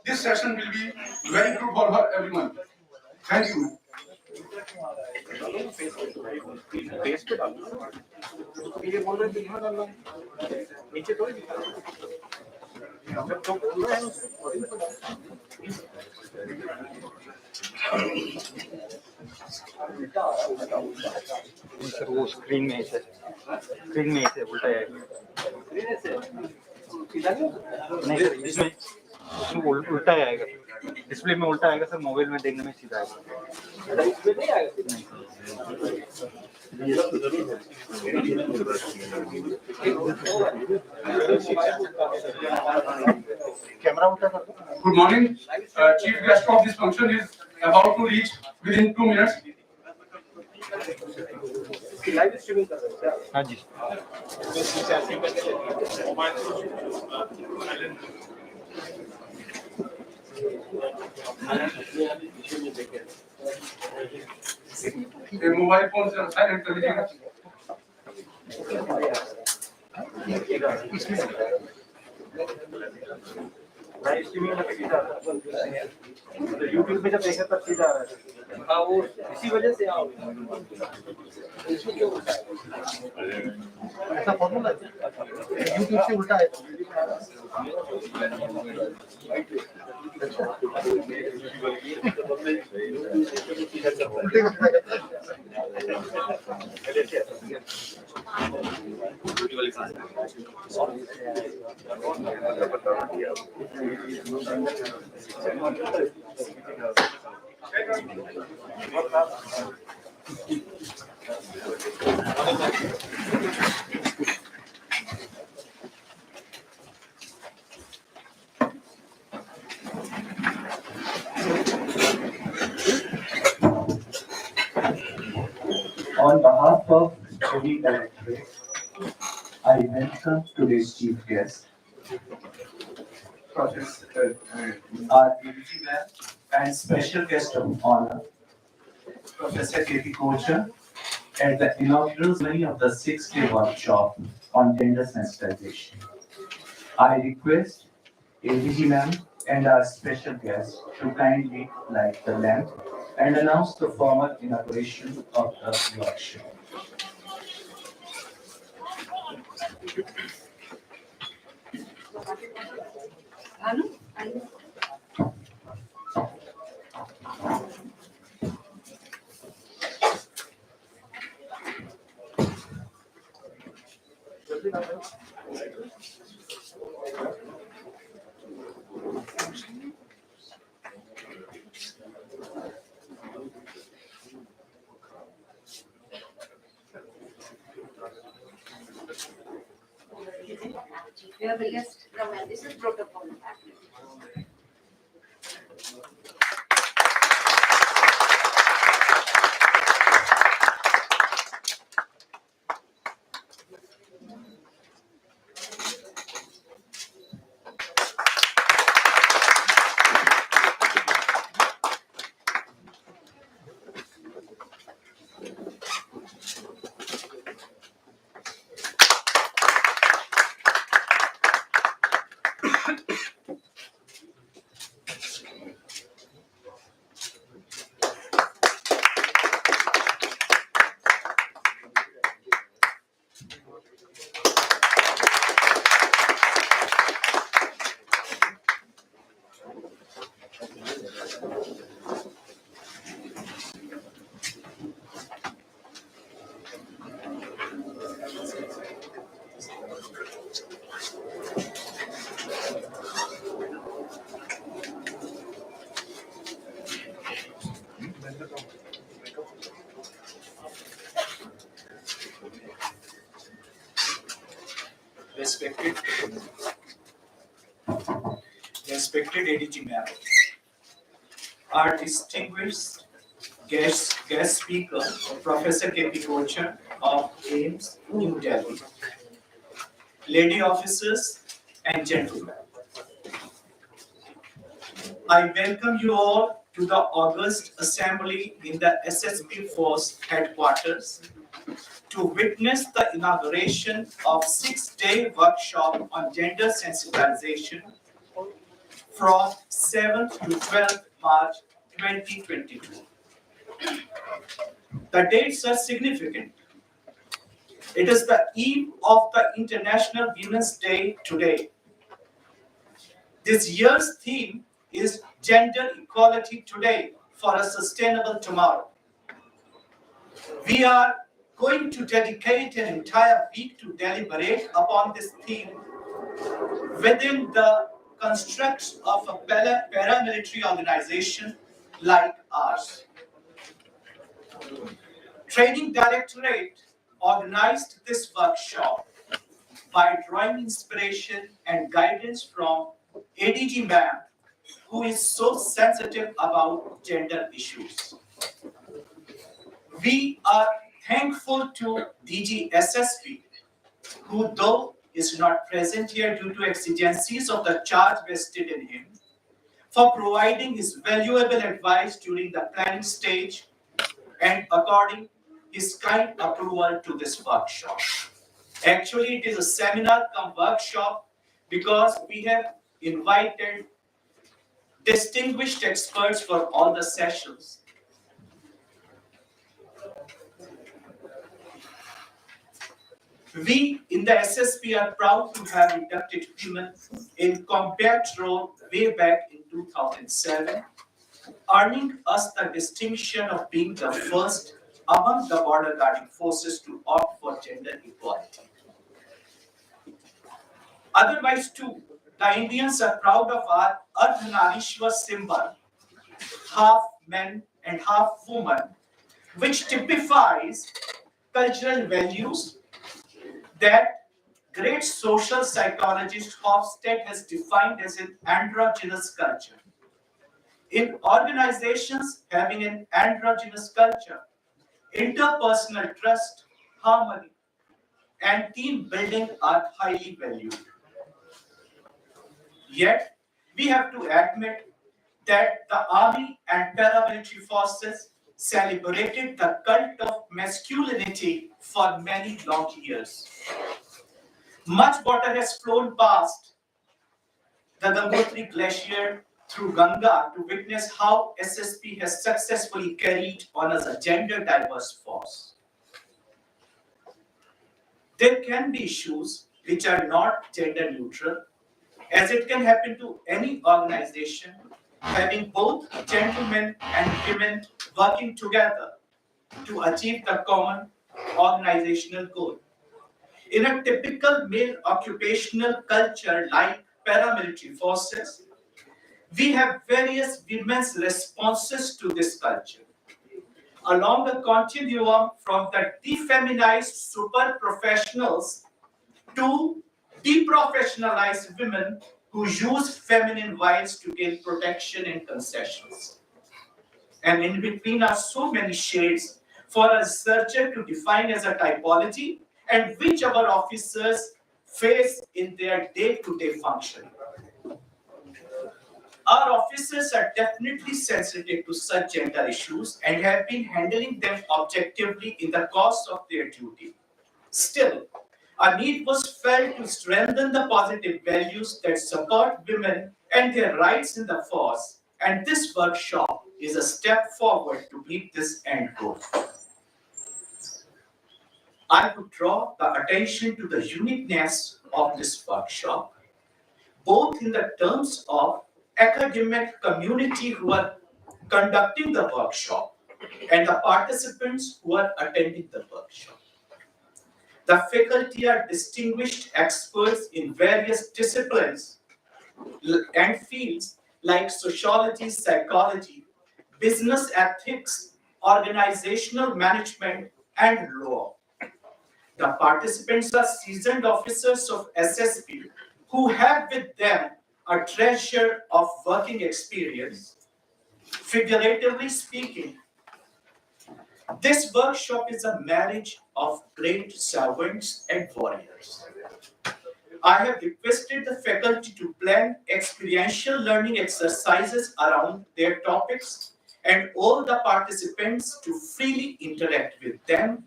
this session will be very good for her, everyone. Thank you. Sir वो screen में ऐसे उल्टा आएगा नहीं सर इसमें उल्टा आएगा डिस्प्ले में उल्टा आएगा सर मोबाइल में देखने में सीधा आएगा कैमरा उल्टा कर दो Good morning. Chief guest of this function is about to reach within 2 minutes. Live streaming कर रहे हैं क्या? हाँ जी ये मोबाइल फोन से साइलेंट कर लीजिएगा. लाइव स्ट्रीमिंग में सीधा यूट्यूब पे जब देखे तब सीधा आ रहा है. हाँ वो इसी वजह से आओ ऐसा फॉर्मूला यूट्यूब से उल्टा है On behalf of Jury Directorate, I welcome today's chief guest, Professor our DVG ma'am, and special guest of honor, Professor K.P. Kocha, at the inaugural ceremony of the 6-day workshop on gender sensitization. I request ADG ma'am and our special guest to kindly light the lamp and announce the formal inauguration of the workshop. You have a guest. No, ma'am, this is protocol. Respected ADG ma'am, our distinguished guest speaker, Professor K.P. Kocha of AIMS, New Delhi, lady officers and gentlemen, I welcome you all to the August Assembly in the SSP Force headquarters to witness the inauguration of 6-day workshop on gender sensitization from 7th to 12th March 2022. The dates are significant. It is the eve of the International Women's Day today. This year's theme is Gender Equality Today for a Sustainable Tomorrow. We are going to dedicate an entire week to deliberate upon this theme within the constructs of a paramilitary organization like ours. Training Directorate organized this workshop by drawing inspiration and guidance from ADG ma'am, who is so sensitive about gender issues. We are thankful to DG SSP, who though is not present here due to exigencies of the charge vested in him, for providing his valuable advice during the planning stage and according his kind approval to this workshop. Actually, it is a seminar cum workshop because we have invited distinguished experts for all the sessions. We in the SSP are proud to have inducted women in combat role way back in 2007, earning us the distinction of being the first among the border guarding forces to opt for gender equality. Otherwise too, the Indians are proud of our Ardhanarishwar symbol, half men and half woman, which typifies cultural values that great social psychologist Hofstede has defined as an androgynous culture. In organizations having an androgynous culture, interpersonal trust, harmony, and team building are highly valued. Yet, we have to admit that the army and paramilitary forces celebrated the cult of masculinity for many long years. Much water has flown past the Gangotri Glacier through Ganga to witness how SSP has successfully carried on as a gender diverse force. There can be issues which are not gender neutral, as it can happen to any organization having both gentlemen and women working together to achieve the common organizational goal. In a typical male occupational culture like paramilitary forces, we have various women's responses to this culture. Along a continuum from the defeminized super professionals to deprofessionalized women who use feminine wiles to gain protection and concessions. And in between are so many shades for a researcher to define as a typology and which our officers face in their day-to-day functioning. Our officers are definitely sensitive to such gender issues and have been handling them objectively in the course of their duty. Still, a need was felt to strengthen the positive values that support women and their rights in the force, and this workshop is a step forward to meet this end goal. I would draw the attention to the uniqueness of this workshop, both in the terms of academic community who are conducting the workshop and the participants who are attending the workshop. The faculty are distinguished experts in various disciplines and fields like sociology, psychology, business ethics, organizational management, and law. The participants are seasoned officers of SSP who have with them a treasure of working experience. Figuratively speaking, this workshop is a marriage of great servants and warriors. I have requested the faculty to plan experiential learning exercises around their topics and all the participants to freely interact with them.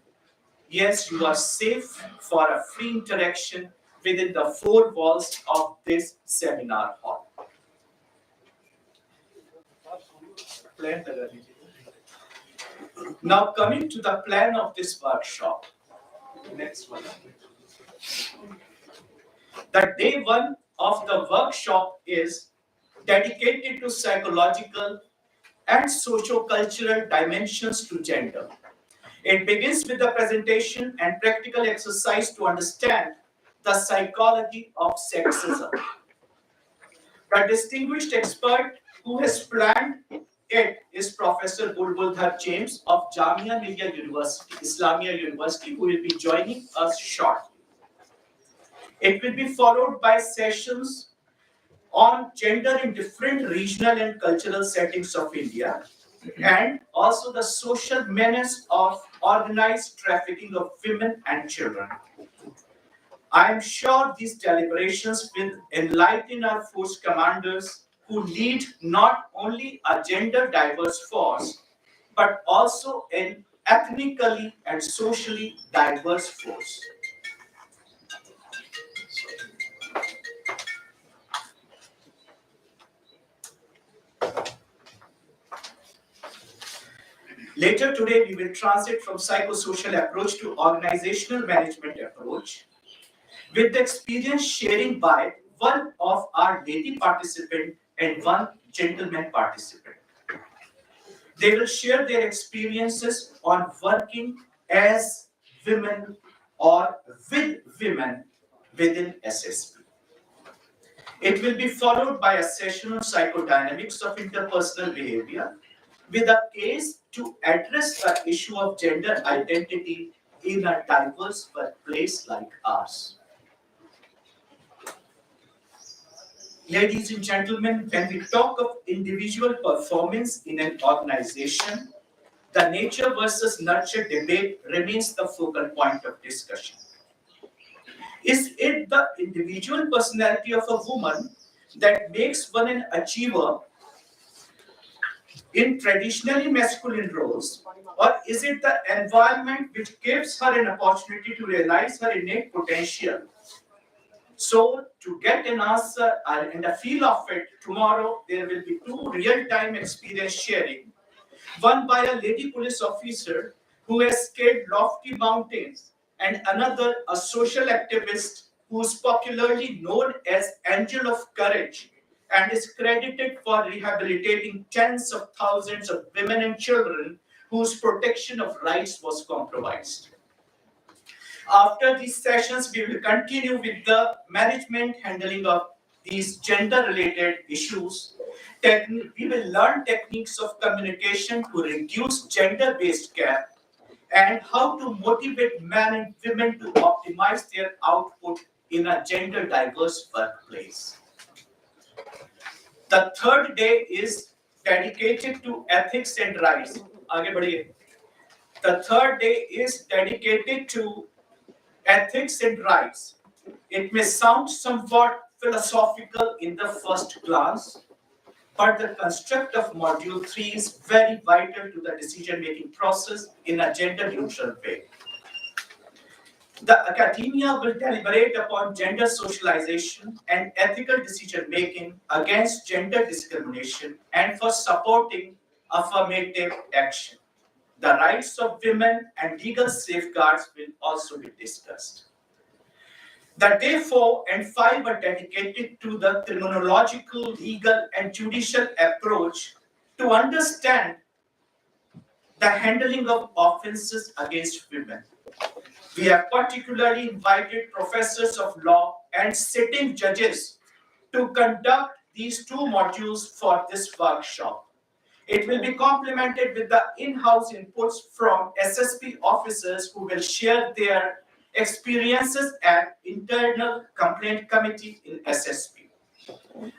Yes, you are safe for a free interaction within the four walls of this seminar hall. Now coming to the plan of this workshop. Next one. The day one of the workshop is dedicated to psychological and socio-cultural dimensions to gender. It begins with the presentation and practical exercise to understand the psychology of sexism. The distinguished expert who has planned it is Professor Bulbuldhar James of Jamia Millia University, Islamia University, who will be joining us shortly. It will be followed by sessions on gender in different regional and cultural settings of India, and also the social menace of organized trafficking of women and children. I am sure these deliberations will enlighten our force commanders who lead not only a gender diverse force, but also an ethnically and socially diverse force. Later today, we will transit from psychosocial approach to organizational management approach, with the experience sharing by one of our lady participant and one gentleman participant. They will share their experiences on working as women or with women within SSP. It will be followed by a session on psychodynamics of interpersonal behavior with a case to address the issue of gender identity in a diverse workplace like ours. Ladies and gentlemen, when we talk of individual performance in an organization, the nature versus nurture debate remains the focal point of discussion. Is it the individual personality of a woman that makes one an achiever in traditionally masculine roles, or is it the environment which gives her an opportunity to realize her innate potential? So, to get an answer and a feel of it, tomorrow there will be two real-time experience sharing. One by a lady police officer who has scaled lofty mountains, and another a social activist who is popularly known as Angel of Courage and is credited for rehabilitating tens of thousands of women and children whose protection of rights was compromised. After these sessions, we will continue with the management handling of these gender-related issues. We will learn techniques of communication to reduce gender-based gap and how to motivate men and women to optimize their output in a gender-diverse workplace. The third day is dedicated to ethics and rights. आगे बढ़िए. The third day is dedicated to ethics and rights. It may sound somewhat philosophical in the first glance, but the construct of Module 3 is very vital to the decision-making process in a gender-neutral way. The academia will deliberate upon gender socialization and ethical decision-making against gender discrimination and for supporting affirmative action. The rights of women and legal safeguards will also be discussed. The day 4 and 5 are dedicated to the criminological, legal, and judicial approach to understand the handling of offenses against women. We have particularly invited professors of law and sitting judges to conduct these two modules for this workshop. It will be complemented with the in-house inputs from SSP officers who will share their experiences at internal complaint committee in SSP.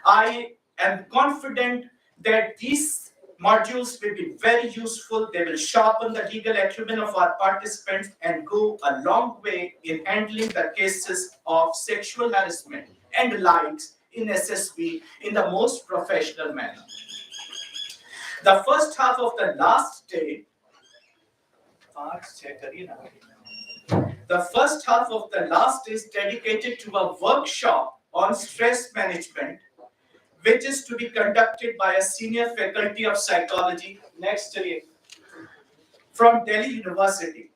I am confident that these modules will be very useful. They will sharpen the legal acumen of our participants and go a long way in handling the cases of sexual harassment and likes in SSP in the most professional manner. The first half of the last day, is dedicated to a workshop on stress management which is to be conducted by a senior faculty of psychology, next year, from Delhi University.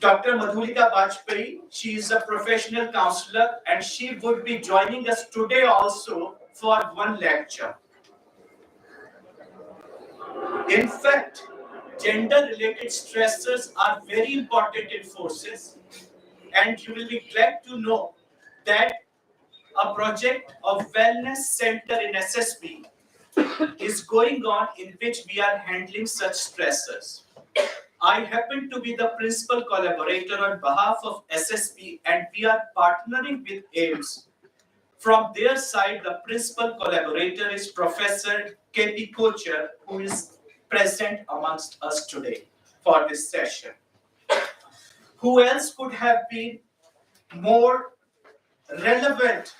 Dr. Madhulika Bajpayee, she is a professional counselor and she would be joining us today also for one lecture. In fact, gender-related stressors are very important in forces, and you will be glad to know that a project of wellness center in SSB is going on in which we are handling such stressors. I happen to be the principal collaborator on behalf of SSB and we are partnering with AIMS. From their side, the principal collaborator is Professor K.P. Kocher, who is present amongst us today for this session. Who else could have been more relevant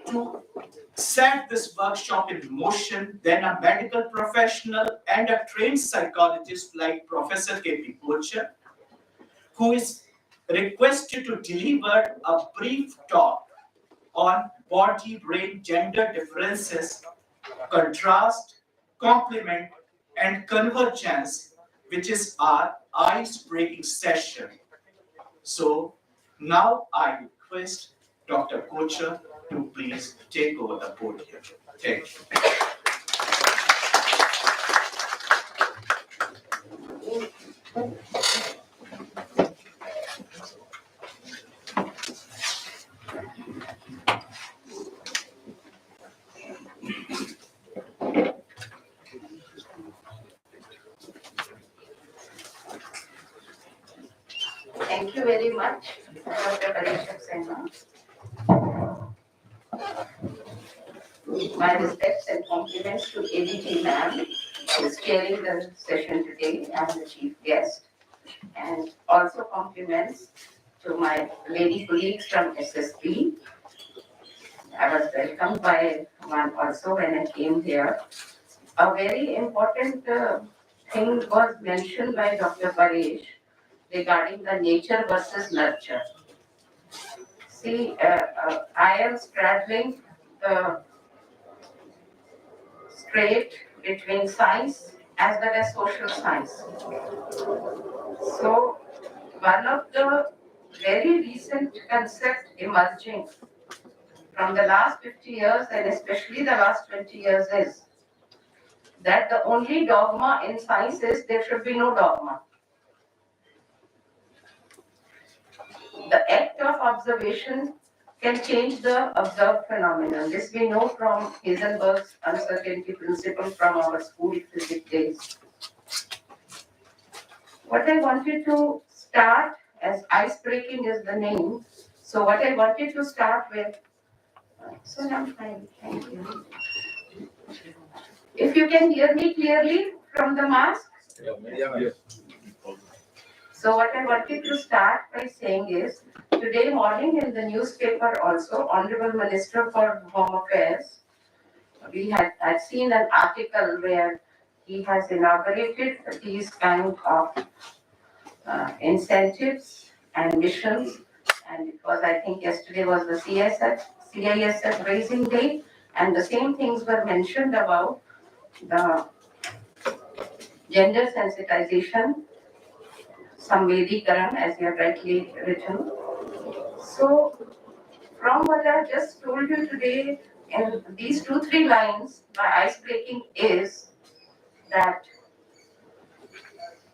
to set this workshop in motion than a medical professional and a trained psychologist like Professor K.P. Kocher, who is requested to deliver a brief talk on body-brain gender differences, contrast, complement, and convergence, which is our ice-breaking session. So now I request Dr. Kocher to please take over the podium. Thank you. Thank you very much, Dr. Parishar Sena. My respects and compliments to ADT ma'am, who is chairing the session today and the chief guest. And also compliments to my lady colleagues from SSB. I was welcomed by one also when I came here. A very important thing was mentioned by Dr. Paresh regarding the nature versus nurture. See, I am straddling the straight between science as well as social science. So, one of the very recent concepts emerging from the last 50 years and especially the last 20 years is that the only dogma in science is there should be no dogma. The act of observation can change the observed phenomenon. This we know from Heisenberg's uncertainty principle from our school physics days. What I wanted to start, as ice breaking is the name, so what I wanted to start with, so I'm fine, thank you. If you can hear me clearly from the mask. So what I wanted to start by saying is, today morning in the newspaper also, Honorable Minister for Home Affairs, I'd seen an article where he has inaugurated these kind of incentives and missions, and it was, I think yesterday was the CISF raising day, and the same things were mentioned about the gender sensitization, Samvedikaran, as you have rightly written. So, from what I just told you today, in these 2-3 lines, my ice breaking is that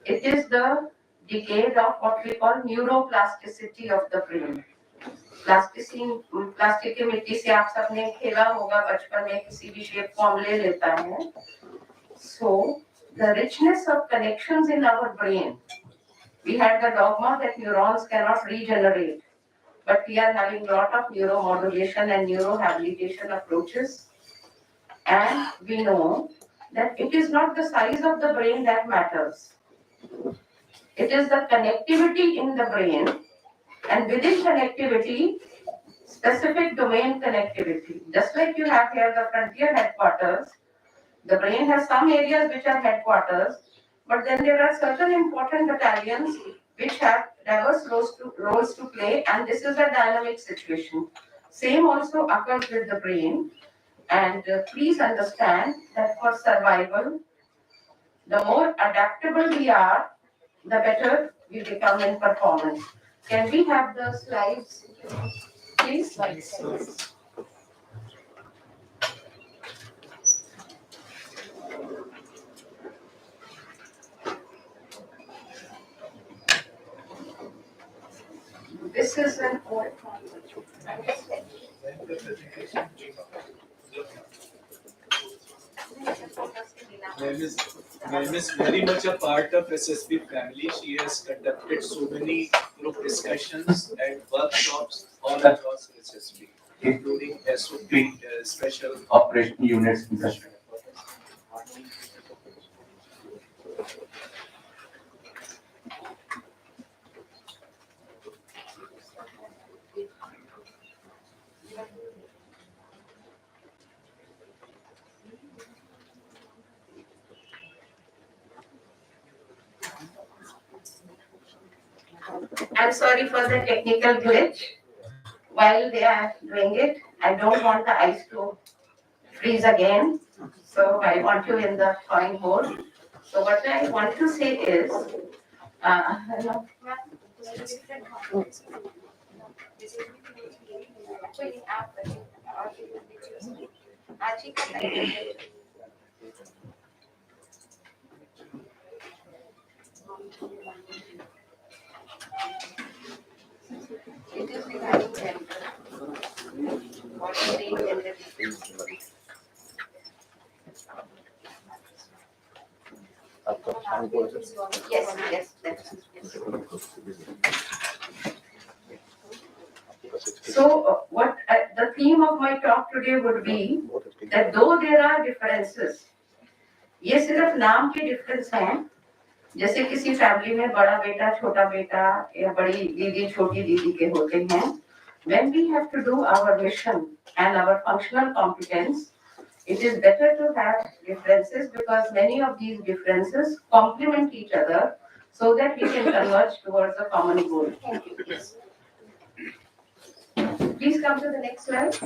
it is the decade of what we call neuroplasticity of the brain. Plastic की मिट्टी से आप सबने खेला होगा बचपन में, किसी भी शेप फॉर्म ले लेता है. So, the richness of connections in our brain. We had the dogma that neurons cannot regenerate, but we are having a lot of neuromodulation and neurohabilitation approaches. And we know that it is not the size of the brain that matters. It is the connectivity in the brain, and within connectivity, specific domain connectivity. Just like you have here the frontier headquarters, the brain has some areas which are headquarters, but then there are certain important battalions which have diverse roles to play, and this is a dynamic situation. Same also occurs with the brain. And please understand that for survival, the more adaptable we are, the better we become in performance. Can we have the slides, please? This is an old one. Ma'am is very much a part of SSB family. She has conducted so many group discussions and workshops all across SSB, including SOP, special Operation units. I'm sorry for the technical glitch. While they are doing it, I don't want the ice to freeze again. So I want you in the drawing board. So what I want to say is, hello. It is regarding gender. What is the gender? Yes, that's So what the theme of my talk today would be that though there are differences, ये सिर्फ नाम के difference हैं. जैसे किसी family में बड़ा बेटा छोटा बेटा या बड़ी दीदी छोटी दीदी के होते हैं. When we have to do our mission and our functional competence, it is better to have differences because many of these differences complement each other so that we can converge towards a common goal. Thank you. Yes. Please come to the next slide.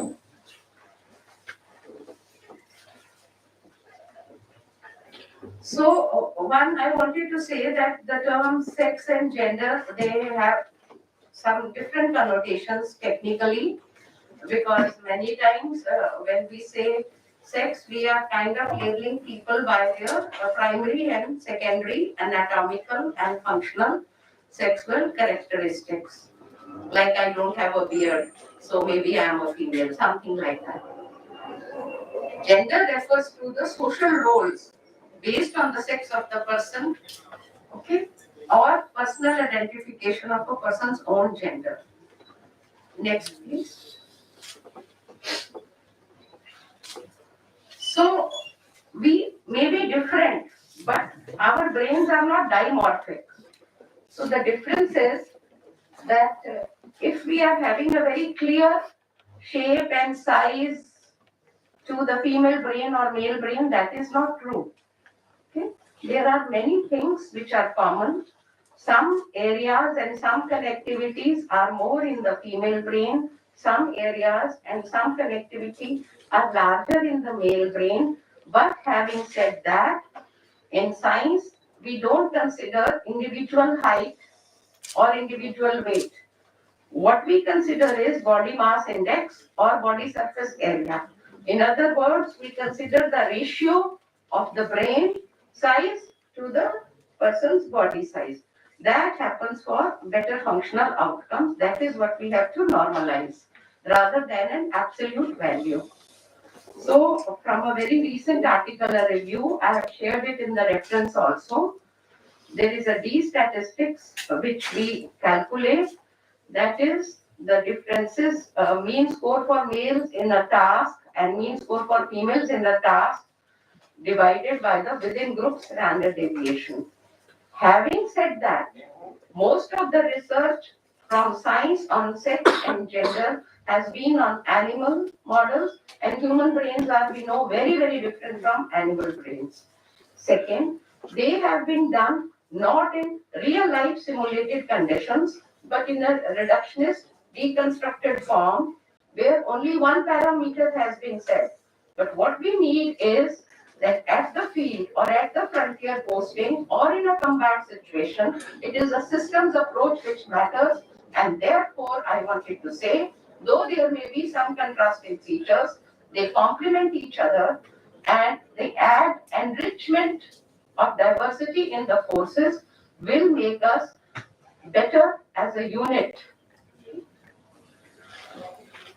So, one, I wanted to say that the terms sex and gender, they have some different connotations technically, because many times when we say sex, we are kind of labeling people by their primary and secondary anatomical and functional sexual characteristics. Like I don't have a beard, so maybe I am a female, something like that. Gender refers to the social roles based on the sex of the person, okay, or personal identification of a person's own gender. Next, please. So, we may be different, but our brains are not dimorphic. So, the difference is that if we are having a very clear shape and size to the female brain or male brain, that is not true. Okay? There are many things which are common. Some areas and some connectivities are more in the female brain. Some areas and some connectivity are larger in the male brain. But having said that, in science, we don't consider individual height or individual weight. What we consider is body mass index or body surface area. In other words, we consider the ratio of the brain size to the person's body size. That happens for better functional outcomes. That is what we have to normalize rather than an absolute value. So, from a very recent article, a review, I have shared it in the reference also. There is a D statistics which we calculate. That is the differences, mean score for males in a task and mean score for females in a task divided by the within group standard deviation. Having said that, most of the research from science on sex and gender has been on animal models, and human brains are, we know, very, very different from animal brains. Second, they have been done not in real life simulated conditions, but in a reductionist deconstructed form where only one parameter has been set. But what we need is that at the field or at the frontier posting or in a combat situation, it is a systems approach which matters. And therefore, I wanted to say, though there may be some contrasting features, they complement each other and they add enrichment of diversity in the forces will make us better as a unit.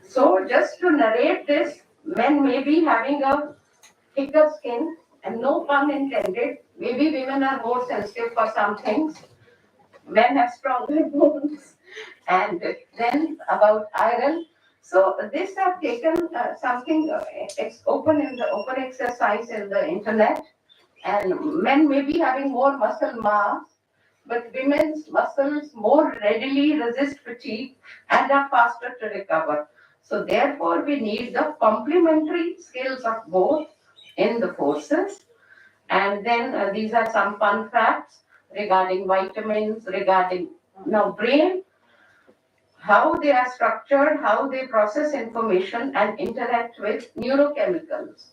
So just to narrate this, men may be having a thicker skin, and no pun intended. Maybe women are more sensitive for some things. Men have stronger bones. And then about iron. So this I've taken something. It's open in the open exercise in the internet, and men may be having more muscle mass, but women's muscles more readily resist fatigue and are faster to recover. So therefore, we need the complementary skills of both in the forces. And then these are some fun facts regarding vitamins, regarding now brain, how they are structured, how they process information and interact with neurochemicals.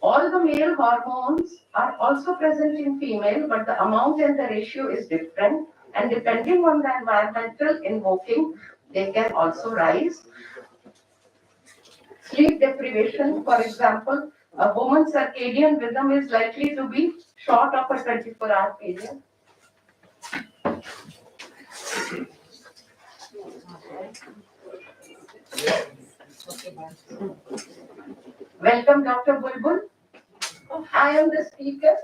All the male hormones are also present in female, but the amount and the ratio is different. And depending on the environmental invoking, they can also rise. Sleep deprivation, for example, a woman's circadian rhythm is likely to be short of a 24-hour period. Welcome, Dr. Bulbul. I am the speaker.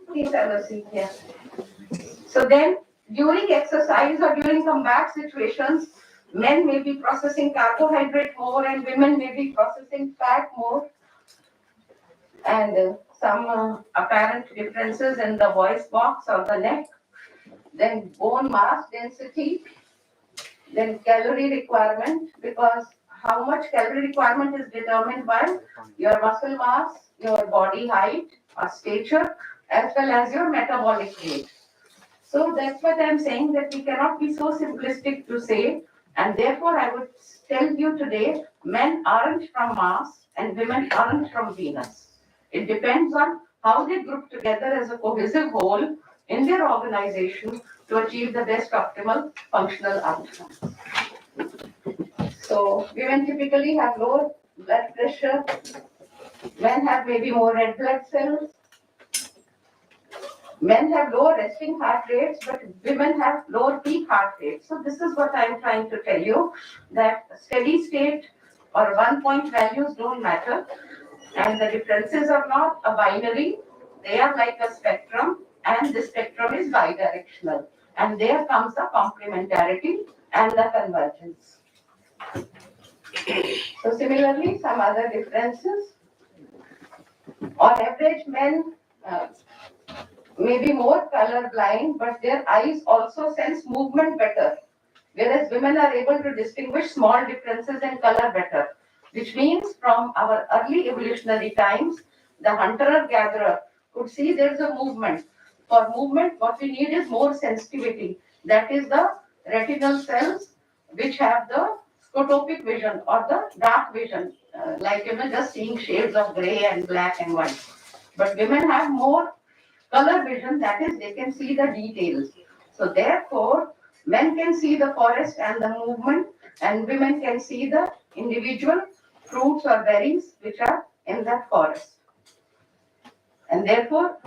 Please have a seat here. So then, during exercise or during combat situations, men may be processing carbohydrate more and women may be processing fat more. And some apparent differences in the voice box or the neck. Then bone mass density. Then calorie requirement, because how much calorie requirement is determined by your muscle mass, your body height or stature, as well as your metabolic rate. So that's what I'm saying, that we cannot be so simplistic to say, and therefore I would tell you today, men aren't from Mars and women aren't from Venus. It depends on how they group together as a cohesive whole in their organization to achieve the best optimal functional outcomes. So women typically have lower blood pressure, men have maybe more red blood cells, men have lower resting heart rates, but women have lower peak heart rates. So this is what I'm trying to tell you, that steady state or 1-point values don't matter, and the differences are not a binary, they are like a spectrum, and the spectrum is bidirectional. And there comes the complementarity and the convergence. So similarly, some other differences. On average, men may be more color blind, but their eyes also sense movement better, whereas women are able to distinguish small differences in color better, which means from our early evolutionary times, the hunter-gatherer could see there's a movement. For movement, what we need is more sensitivity. That is the retinal cells which have the scotopic vision or the dark vision, like just seeing shades of gray and black and white. But women have more color vision, that is, they can see the details. So therefore, men can see the forest and the movement, and women can see the individual fruits or berries which are in that forest. And therefore,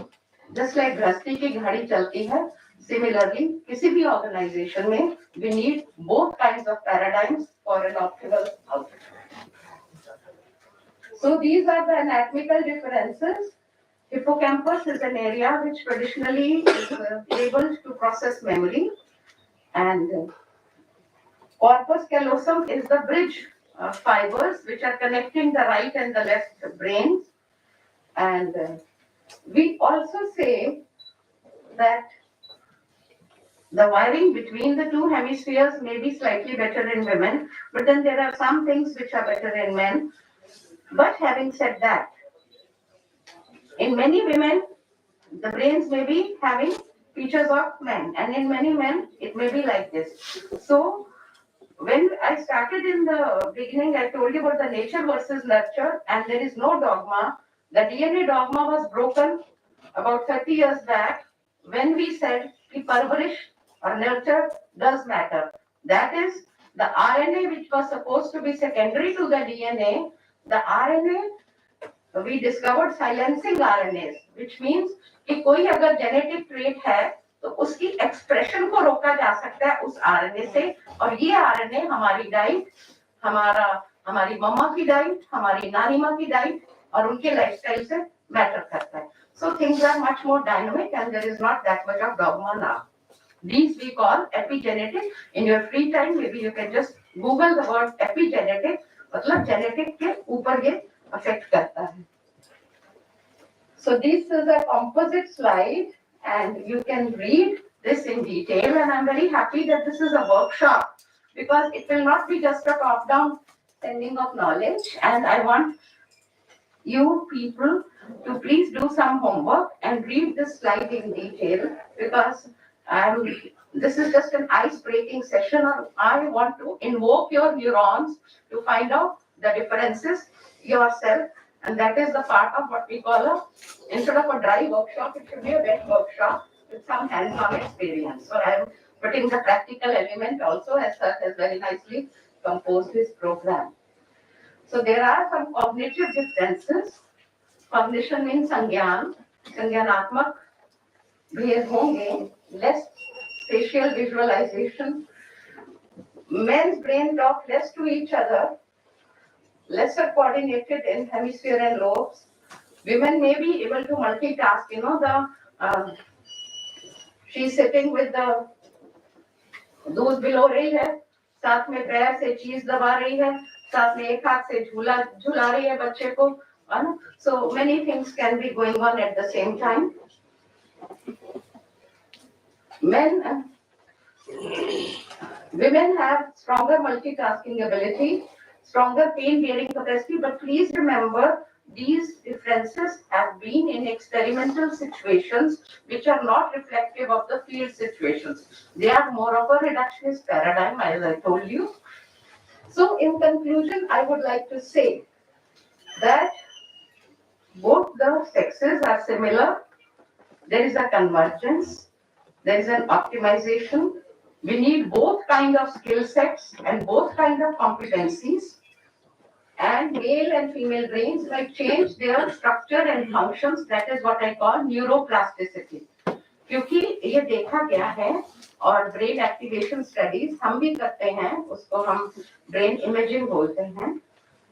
just like गृहस्थी की घड़ी चलती है, similarly, किसी भी organization में we need both kinds of paradigms for an optimal outcome. So these are the anatomical differences. Hippocampus is an area which traditionally is able to process memory, and corpus callosum is the bridge fibers which are connecting the right and the left brains. And we also say that the wiring between the two hemispheres may be slightly better in women, but then there are some things which are better in men. But having said that, in many women, the brains may be having features of men, and in many men, it may be like this. So, when I started in the beginning, I told you about the nature versus nurture, and there is no dogma. The DNA dogma was broken about 30 years back when we said the parvarish or nurture does matter. That is, the RNA, which was supposed to be secondary to the DNA, the RNA, we discovered silencing RNAs, which means कि कोई अगर genetic trait है तो उसकी expression को रोका जा सकता है उस RNA से, और ये RNA हमारी डाइट, हमारी मम्मा की डाइट, हमारी नानी माँ की डाइट और उनके लाइफस्टाइल से मैटर करता है. So things are much more dynamic and there is not that much of dogma now. These we call epigenetic. In your free time, maybe you can just Google the word epigenetic. मतलब genetic के ऊपर ये affect करता है. So this is a composite slide and you can read this in detail, and I'm very happy that this is a workshop because it will not be just a top-down sending of knowledge, and I want you people to please do some homework and read this slide in detail because this is just an ice-breaking session. I want to invoke your neurons to find out the differences yourself, and that is the part of what we call instead of a dry workshop, it should be a wet workshop with some hands-on experience. So I am putting the practical element also, as Sir has very nicely composed his program. So there are some cognitive differences. Cognition means संज्ञान, संज्ञानात्मक भेद होंगे, less spatial visualization. Men's brain talk less to each other, lesser coordinated in hemisphere and lobes. Women may be able to multitask. You know, she's sitting with the दूध below रही है, साथ में पैर से चीज दबा रही है, साथ में एक हाथ से झूला रही है बच्चे को. So many things can be going on at the same time. Women have stronger multitasking ability, stronger pain-bearing capacity, but please remember these differences have been in experimental situations which are not reflective of the field situations. They are more of a reductionist paradigm, as I told you. So in conclusion, I would like to say that both the sexes are similar. There is a convergence, there is an optimization. We need both kind of skill sets and both kind of competencies. And male and female brains might change their structure and functions. That is what I call neuroplasticity. क्योंकि ये देखा गया है और brain activation studies हम भी करते हैं, उसको हम ब्रेन इमेजिंग बोलते हैं.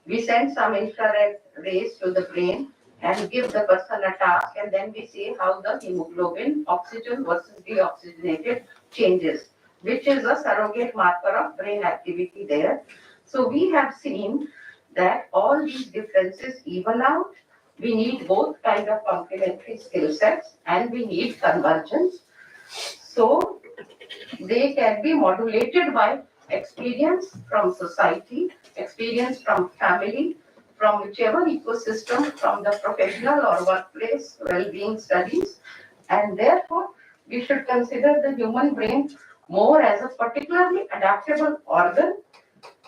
We send some infrared rays to the brain and give the person a task, and then we see how the hemoglobin, oxygen versus deoxygenated, changes, which is a surrogate marker of brain activity there. So we have seen that all these differences even out. We need both kind of complementary skill sets and we need convergence. So they can be modulated by experience from society, experience from family, from whichever ecosystem, from the professional or workplace well-being studies. And therefore, we should consider the human brain more as a particularly adaptable organ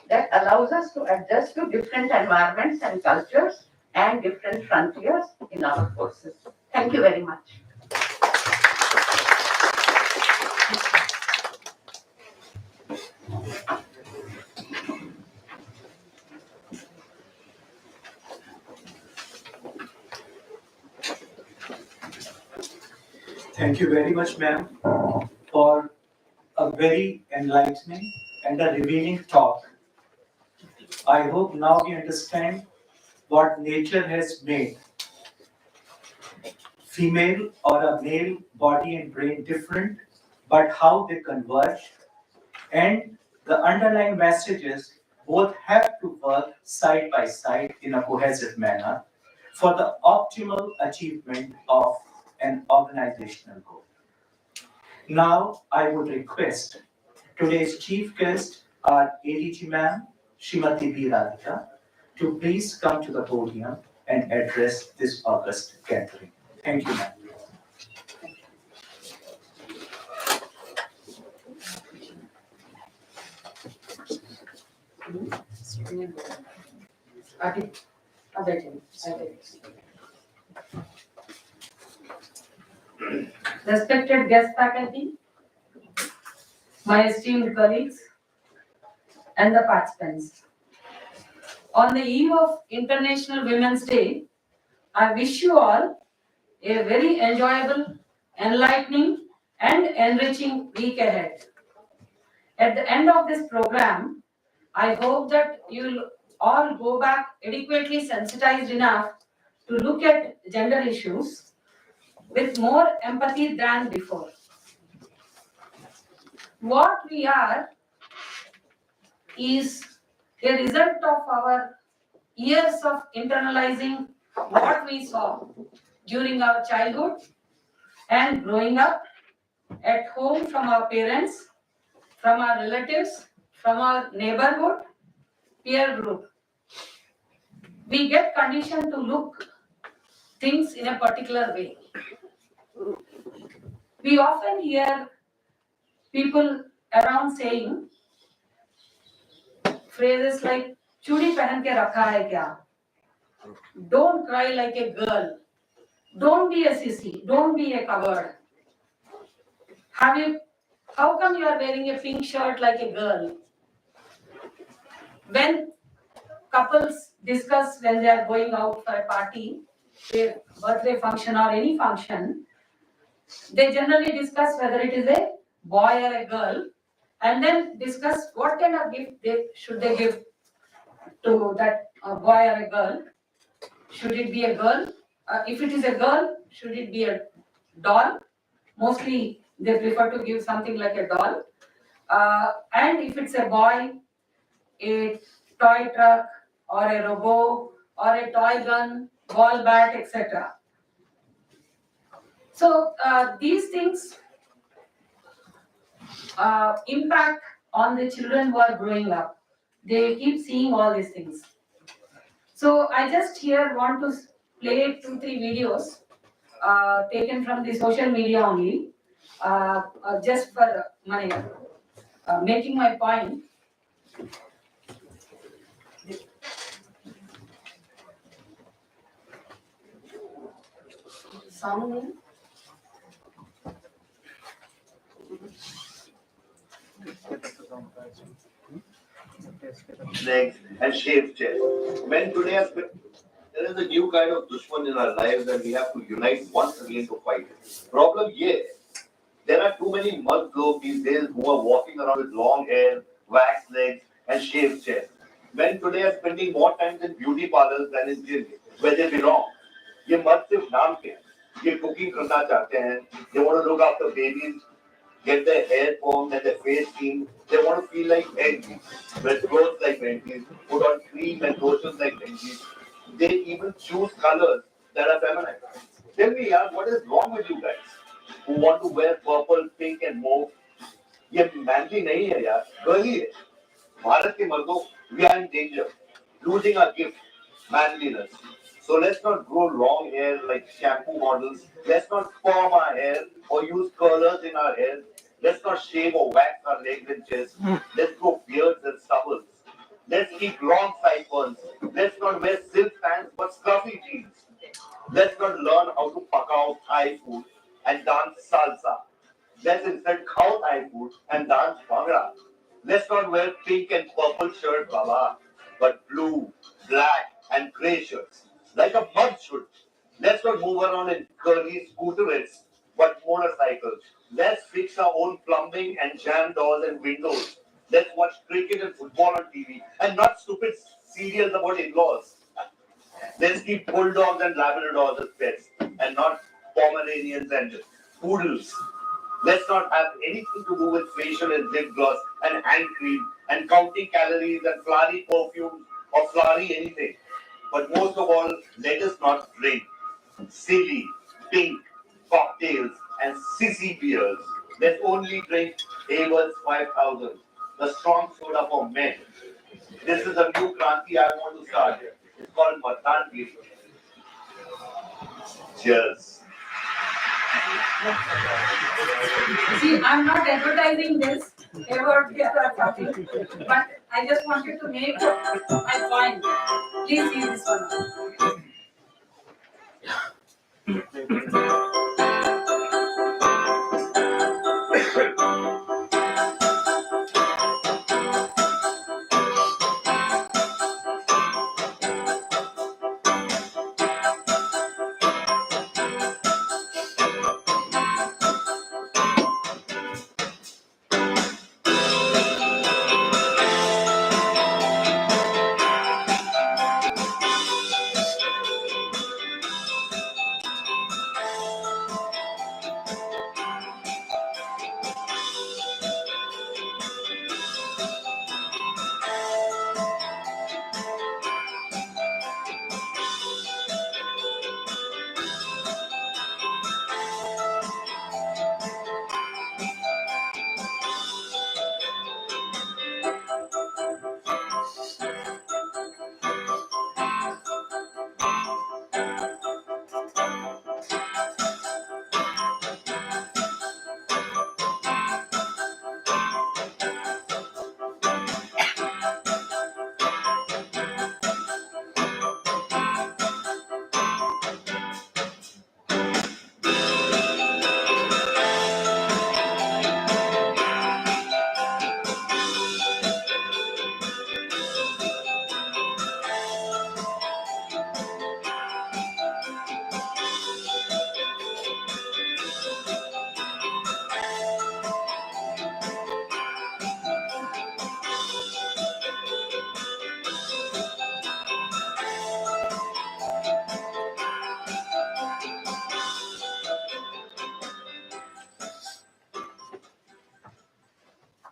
that allows us to adjust to different environments and cultures and different frontiers in our forces. Thank you very much. Thank you very much, ma'am, for a very enlightening and a revealing talk. I hope now we understand what nature has made female or a male body and brain different, but how they converge, and the underlying messages both have to work side by side in a cohesive manner for the optimal achievement of an organizational goal. Now, I would request today's chief guest, our ADG ma'am, Srimati B. Radhika, to please come to the podium and address this august gathering. Thank you, ma'am. Respected guest faculty, my esteemed colleagues, and the participants. On the eve of International Women's Day, I wish you all a very enjoyable, enlightening, and enriching week ahead. At the end of this program, I hope that you'll all go back adequately sensitized enough to look at gender issues with more empathy than before. What we are is a result of our years of internalizing what we saw during our childhood and growing up at home from our parents, from our relatives, from our neighborhood, peer group. We get conditioned to look things in a particular way. We often hear people around saying phrases like "चूड़ी पहन के रखा है क्या?" "Don't cry like a girl." "Don't be a sissy." "Don't be a coward." How come you are wearing a pink shirt like a girl? When couples discuss when they are going out for a party, a birthday function or any function, they generally discuss whether it is a boy or a girl, and then discuss what kind of gift should they give to that boy or a girl. Should it be a girl? If it is a girl, should it be a doll? Mostly they prefer to give something like a doll. And if it's a boy, a toy truck or a robot or a toy gun, ball bat, etc. So these things impact on the children who are growing up. They keep seeing all these things. So I just here want to play 2-3 videos taken from the social media only, just for making my point. Sound? Legs and shaved chest. Men today have there is a new kind of dushman in our lives and we have to unite once again to fight it. Problem here, there are too many mud globes these days who are walking around with long hair, waxed legs and shaved chest. Men today are spending more time in beauty parlors than in gym, where they belong. ये मत सिर्फ नाम के हैं, ये cooking करना चाहते हैं, they want to look after babies, get their hair combed and their face clean. They want to feel like babies, wear clothes like babies, put on cream and lotions like babies. They even choose colors that are feminine. Tell me, yaar, what is wrong with you guys who want to wear purple, pink and mauve? ये manly नहीं है यार, girly है. भारत के मर्दों, we are in danger, losing our gift, manliness. So let's not grow long hair like shampoo models. Let's not perm our hair or use curlers in our hair. Let's not shave or wax our legs and chest. Let's grow beards and stubbles. Let's keep long sideburns. Let's not wear silk pants but scruffy jeans. Let's not learn how to pakao Thai food and dance salsa. Let's instead cow Thai food and dance bhangra. Let's not wear pink and purple shirt, baba, but blue, black, and grey shirts, like a mud should. Let's not move around in curly scooterettes, but motorcycles. Let's fix our own plumbing and jam doors and windows. Let's watch cricket and football on TV, and not stupid serials about in-laws. Let's keep bulldogs and labradors as pets, and not Pomeranians and poodles. Let's not have anything to do with facial and lip gloss and hand cream and counting calories and flowery perfume or flowery anything. But most of all, let us not drink silly, pink cocktails and sissy beers. Let's only drink Haver's 5000, the strong soda for men. This is a new Kranti I want to start. It's called Matan Giri. Cheers. See, I'm not advertising this, but I just wanted to make my point. Please see this one.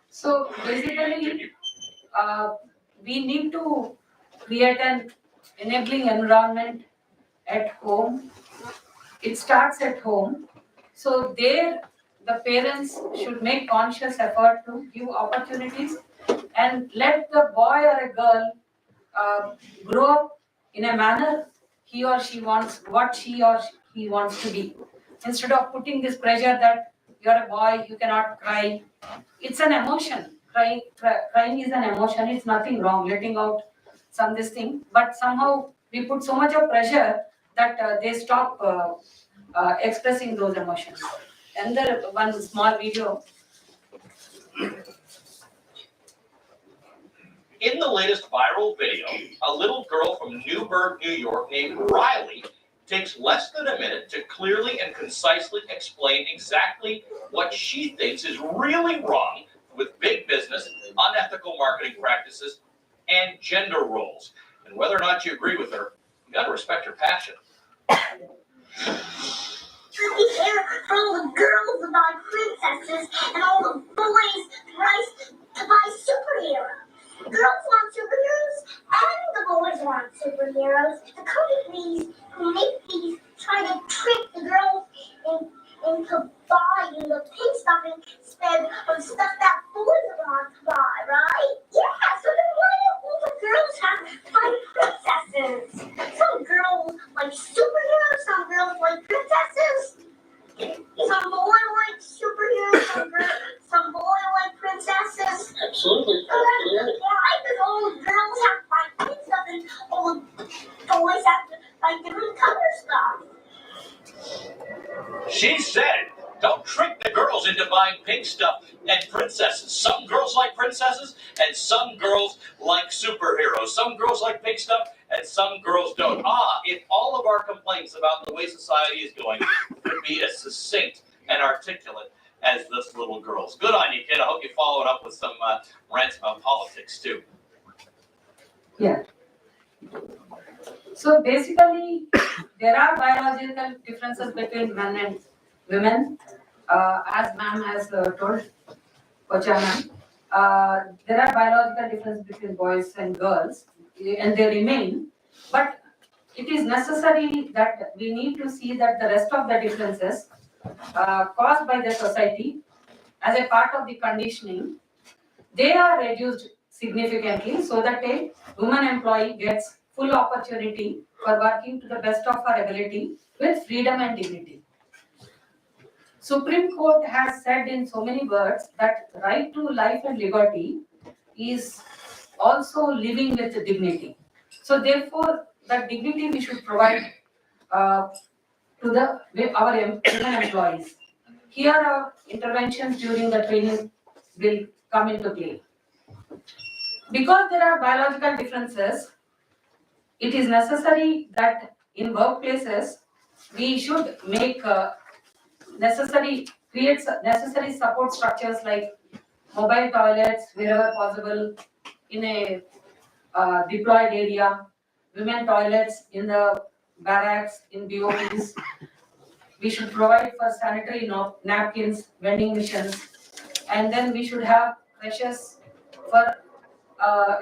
So basically, we need to create an enabling environment at home. It starts at home. So there, the parents should make conscious effort to give opportunities and let the boy or a girl grow up in a manner he or she wants, what she or he wants to be. Instead of putting this pressure that you're a boy, you cannot cry. It's an emotion. Crying is an emotion. It's nothing wrong. Letting out some this thing, but somehow we put so much of pressure that they stop expressing those emotions. And there one small video. In the latest viral video, a little girl from Newburgh, New York named Riley takes less than a minute to clearly and concisely explain exactly what she thinks is really wrong with big business, unethical marketing practices, and gender roles. And whether or not you agree with her, you gotta respect her passion. We hear from all the girls about princesses and all the boys race to buy superheroes. Girls want superheroes and the boys want superheroes. The companies who make these try to trick the girls into buying the pink stuff instead of stuff that boys want to buy, right? Yeah, so then why don't all the girls have to buy princesses? Some girls like superheroes, some girls like princesses. Some boy like superheroes, some boy like princesses. Absolutely. Why does all the girls have to buy pink stuff and all the boys have to buy different color stuff? She said it. Don't trick the girls into buying pink stuff and princesses. Some girls like princesses and some girls like superheroes. Some girls like pink stuff and some girls don't. If all of our complaints about the way society is going could be as succinct and articulate as this little girl's. Good on you, kid. I hope you follow it up with some rants about politics, too. Yeah. So basically, there are biological differences between men and women, as ma'am has told, Kocha ma'am. There are biological differences between boys and girls, and they remain. But it is necessary that we need to see that the rest of the differences caused by the society as a part of the conditioning, they are reduced significantly so that a woman employee gets full opportunity for working to the best of her ability with freedom and dignity. Supreme Court has said in so many words that right to life and liberty is also living with dignity. So therefore, that dignity we should provide to our women employees. Here our interventions during the training will come into play. Because there are biological differences, it is necessary that in workplaces we should make create necessary support structures like mobile toilets wherever possible in a deployed area, women toilets in the barracks, in BOPs. We should provide for sanitary napkins, vending machines, and then we should have creches for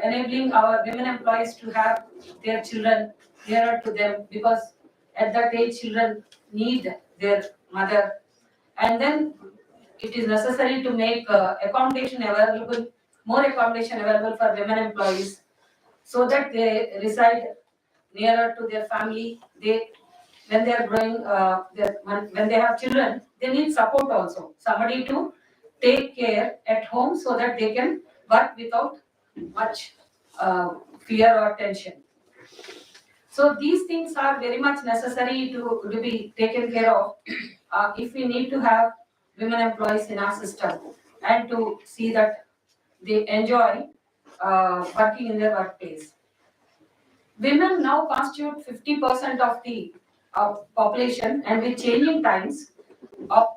enabling our women employees to have their children nearer to them, because at that age children need their mother. And then it is necessary to make more accommodation available for women employees, so that they reside nearer to their family. When they are growing, when they have children, they need support also. Somebody to take care at home so that they can work without much fear or tension. So these things are very much necessary to be taken care of if we need to have women employees in our system, and to see that they enjoy working in their workplace. Women now constitute 50% of the population, and with changing times,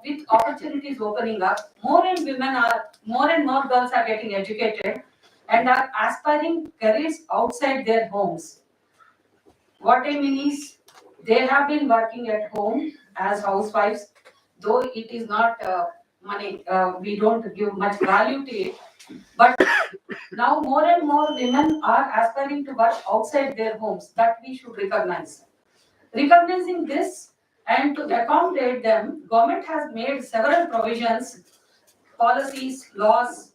with opportunities opening up, more and more girls are getting educated and are aspiring careers outside their homes. What I mean is, they have been working at home as housewives, though it is not money, we don't give much value to it. But now more and more women are aspiring to work outside their homes, that we should recognize. Recognizing this and to accommodate them, government has made several provisions, policies, laws,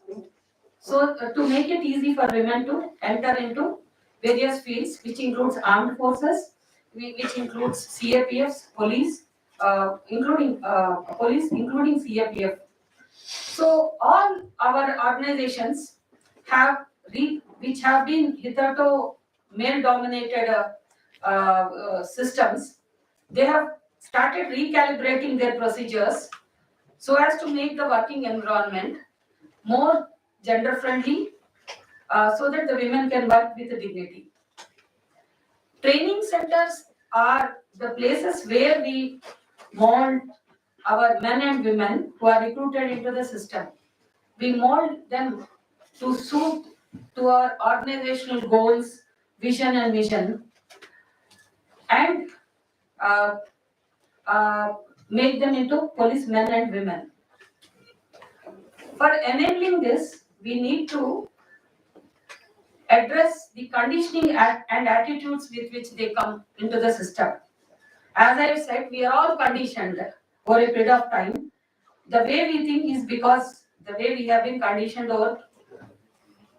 so to make it easy for women to enter into various fields, which includes armed forces, which includes CAPFs, police, including CAPF. So all our organizations which have been hitherto male-dominated systems, they have started recalibrating their procedures so as to make the working environment more gender-friendly, so that the women can work with dignity. Training centers are the places where we mold our men and women who are recruited into the system. We mold them to suit to our organizational goals, vision and mission, and make them into policemen and women. For enabling this, we need to address the conditioning and attitudes with which they come into the system. As I said, we are all conditioned over a period of time. The way we think is because the way we have been conditioned over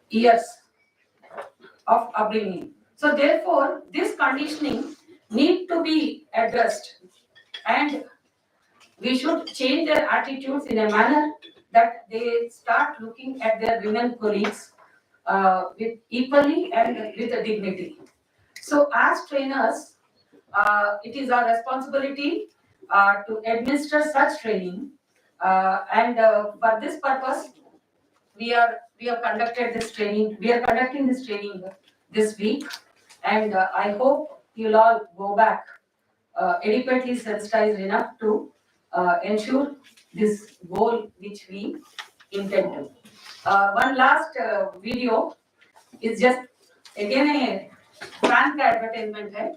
years of upbringing. So therefore, this conditioning need to be addressed, and we should change their attitudes in a manner that they start looking at their women colleagues with equally and with dignity. So as trainers, it is our responsibility to administer such training, and for this purpose, we have conducted this training. We are conducting this training this week, and I hope you'll all go back adequately sensitized enough to ensure this goal which we intend to. One last video is just again a brand का advertisement है.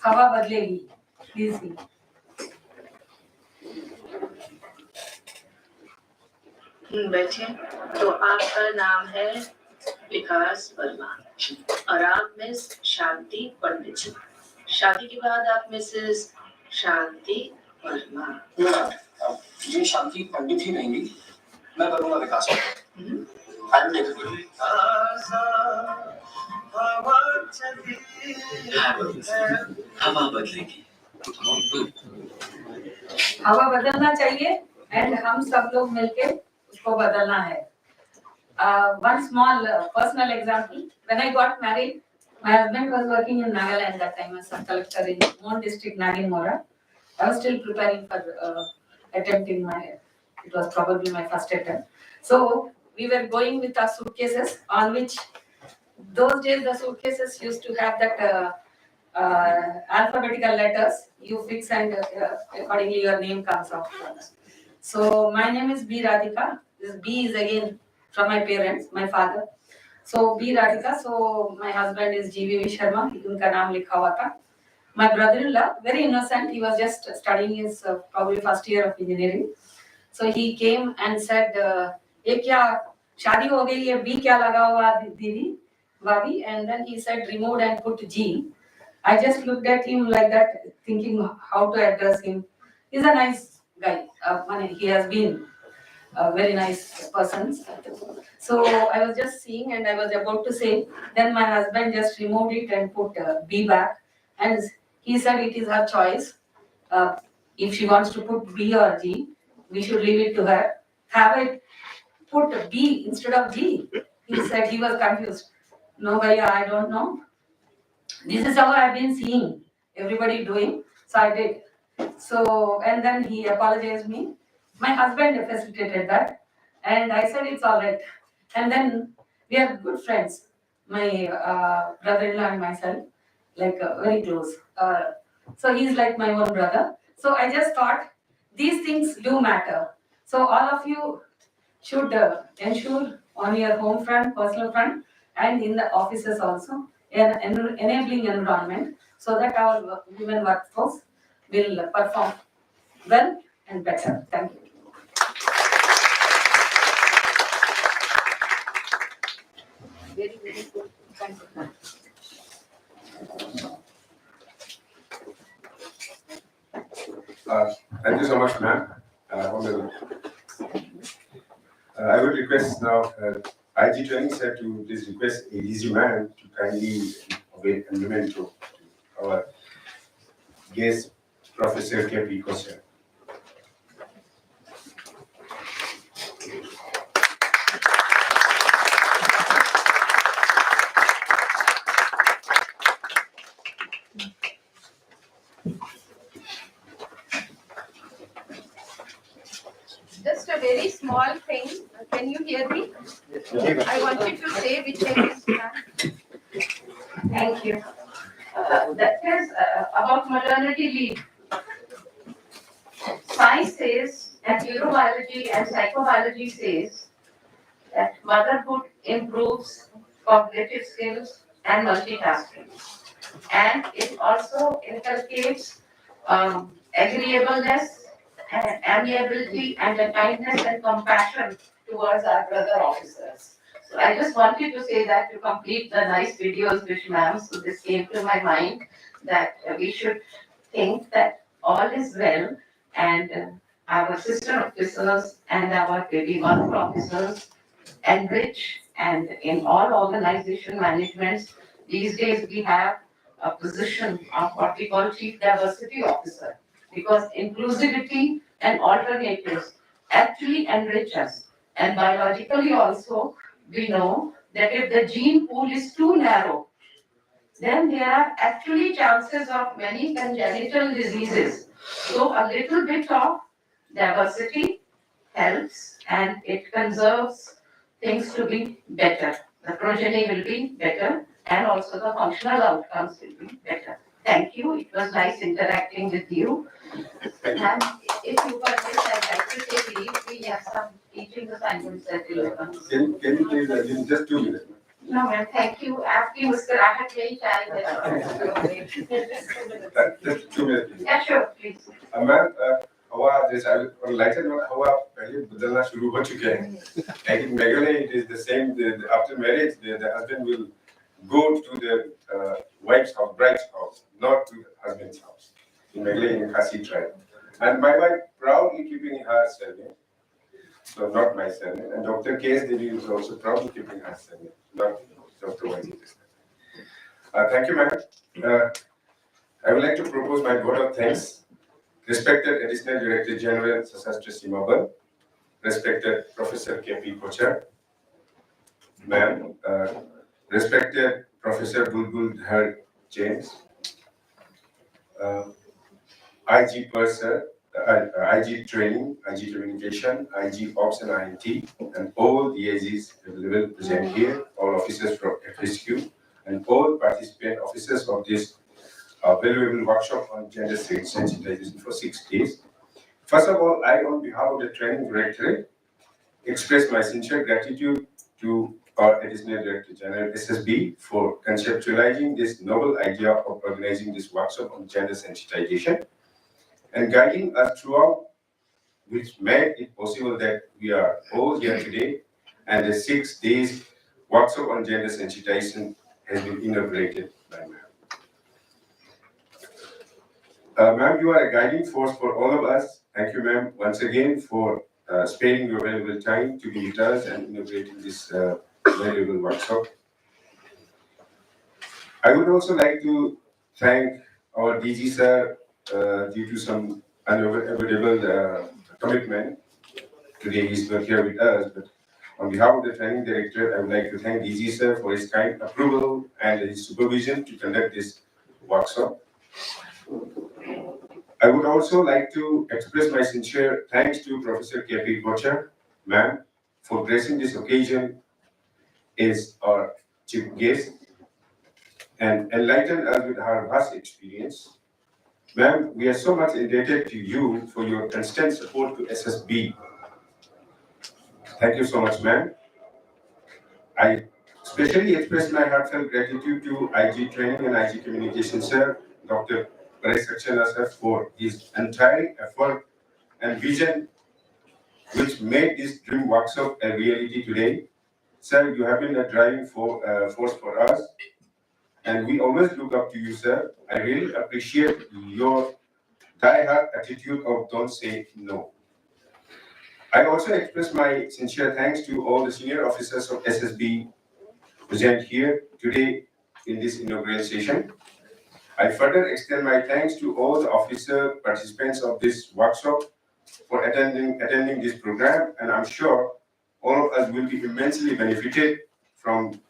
हवा बदलेगी. Please see. बैठे तो आपका नाम है विकास वर्मा और आप मिस शांति पंडित जी. शादी के बाद आप मिसेस शांति वर्मा. ये शांति पंडित ही रहेंगी. मैं करूँगा विकास. हवा बदलेगी. हवा बदलना चाहिए, एंड हम सब लोग मिलके उसको बदलना है. One small personal example. When I got married, my husband was working in Nagaland that time as a collector in Mon district, Nagin. I was still preparing for attempting my, it was probably my first attempt. So we were going with our suitcases on which those days the suitcases used to have that alphabetical letters you fix and accordingly your name comes out. So my name is B Radhika. This B is again from my parents, my father. So B Radhika. So my husband is GVV Sharma. उनका नाम लिखा हुआ था. My brother-in-law, very innocent. He was just studying his probably first year of engineering. So he came and said, "ये क्या शादी हो गई है? B क्या लगा हुआ दीदी, भाभी?" And then he said, "Remove and put G." I just looked at him like that, thinking how to address him. He's a nice guy. He has been a very nice person. So I was just seeing and I was about to say, then my husband just removed it and put B back. And he said it is her choice. If she wants to put B or G, we should leave it to her. Have I put B instead of G? He said he was confused. No, Bhaiya, I don't know. This is how I've been seeing everybody doing. So I did. So, and then he apologized me. My husband facilitated that. And I said, it's all right. And then we are good friends. My brother-in-law and myself, like very close. So he's like my own brother. So I just thought these things do matter. So all of you should ensure on your home front, personal front, and in the offices also, an enabling environment so that our women workforce will perform well and better. Thank you. Very, very good. Thank you. Thank you so much, ma'am. I would request now, IG training said to please request ADG man to kindly implement to our guest, Professor K.P. Kosher. Just a very small thing. Can you hear me? I wanted to say which I missed. Thank you. That is about maternity leave. Science says, and neurobiology and psychobiology says, that motherhood improves cognitive skills and multitasking. And it also inculcates agreeableness, and amiability, and the kindness and compassion towards our brother officers. So I just wanted to say that to complete the nice videos which ma'am, so this came to my mind that we should think that all is well and our sister officers and our baby mother officers enrich, and in all organization managements, these days we have a position of what we call Chief Diversity Officer, because inclusivity and alternatives actually enrich us. And biologically also, we know that if the gene pool is too narrow, then there are actually chances of many congenital diseases. So a little bit of diversity helps and it conserves things to be better. The progeny will be better and also the functional outcomes will be better. Thank you. It was nice interacting with you. And if you permit, I'd like to take leave. We have some teaching assignments that will come. Can you please give me just 2 minutes? No, ma'am, thank you. आपकी मुस्कुराहट में ही time है. Just 2 minutes, please. Yeah, sure, please. Ma'am, हवा जैसे और lighter में हवा पहले बदलना शुरू हो चुके हैं. Like in Meghalaya, it is the same. After marriage, the husband will go to the wife's house, bride's house, not to the husband's house. In Meghalaya, in Khasi tribe. And my wife proudly keeping her surname, so not my surname. And Dr. K.S. Devi is also proudly keeping her surname, not Dr. Y.G. Thank you, ma'am. I would like to propose my vote of thanks. Respected Additional Director General Sasastra Simabal, respected Professor K.P. Kochar, ma'am, respected Professor Bulbul Dhar James, IG Purser, IG Training, IG Communication, IG Ops and INT, and all DIGs available present here, all officers from FSQ, and all participant officers of this valuable workshop on gender sensitization for 6 days. First of all, I, on behalf of the Training Directorate, express my sincere gratitude to our Additional Director General SSB for conceptualizing this novel idea of organizing this workshop on gender sensitization and guiding us throughout, which made it possible that we are all here today and the 6 days workshop on gender sensitization has been inaugurated by ma'am. Ma'am, you are a guiding force for all of us. Thank you, ma'am, once again for sparing your valuable time to be with us and inaugurating this valuable workshop. I would also like to thank our DG sir due to some unavoidable commitment. Today he's not here with us, but on behalf of the training director, I would like to thank DG sir for his kind approval and his supervision to conduct this workshop. I would also like to express my sincere thanks to Professor K.P. Kocher, ma'am, for gracing this occasion as our chief guest and enlighten us with her vast experience. Ma'am, we are so much indebted to you for your constant support to SSB. Thank you so much, ma'am. I especially express my heartfelt gratitude to IG Training and IG Communication sir, Dr. Paresh Saxena sir, for his entire effort and vision which made this dream workshop a reality today. Sir, you have been a driving force for us, and we always look up to you, sir. I really appreciate your die-hard attitude of don't say no. I also express my sincere thanks to all the senior officers of SSB present here today in this inaugural session. I further extend my thanks to all the officer participants of this workshop for attending this program, and I'm sure all of us will be immensely benefited from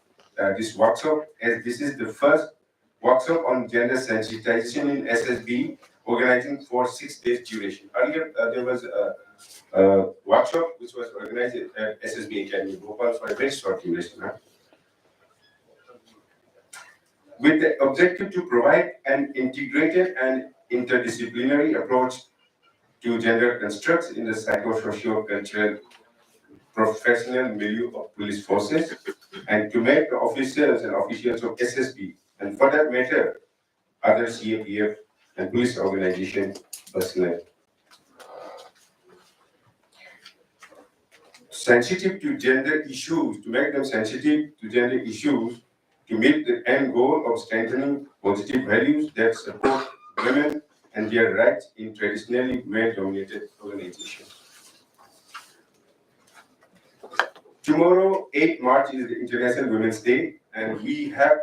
this workshop, as this is the first workshop on gender sensitization in SSB, organizing for 6 days duration. Earlier, there was a workshop which was organized at SSB Academy Bhopal for a very short duration. With the objective to provide an integrated and interdisciplinary approach to gender constructs in the psycho-socio-cultural professional milieu of police forces, and to make the officers and officials of SSB, and for that matter, other CAPF and police organization personnel, sensitive to gender issues, to make them sensitive to gender issues, to meet the end goal of strengthening positive values that support women and their rights in traditionally male-dominated organizations. Tomorrow, 8 March, is the International Women's Day, and we have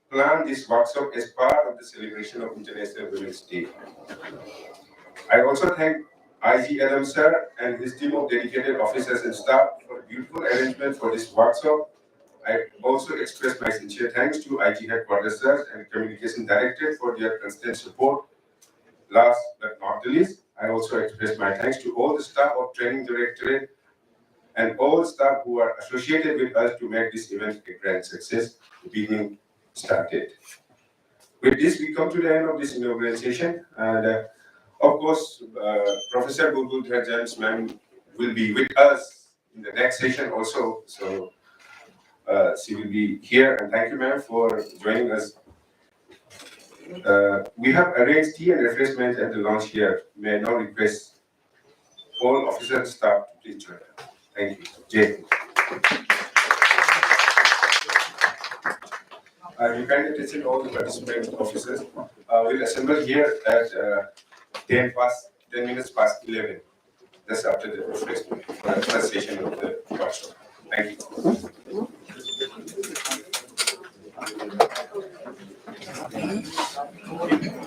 planned this workshop as part of the celebration of International Women's Day. I also thank IG Adam sir and his team of dedicated officers and staff for a beautiful arrangement for this workshop. I also express my sincere thanks to IG Headquarters sir and Communication Director for their constant support. Last but not the least, I also express my thanks to all the staff of Training Directorate and all staff who are associated with us to make this event a grand success, being started. With this, we come to the end of this inaugural session, and of course, Professor Bulbul Dhar James ma'am will be with us in the next session also, so she will be here, and thank you ma'am for joining us. We have arranged tea and refreshments at the lounge here. May I now request all officers and staff to please join us. Thank you. Jay. You kindly attention all the participant officers. We'll assemble here at 10 minutes past 11. Just after the refreshment for the first session of the workshop. Thank you.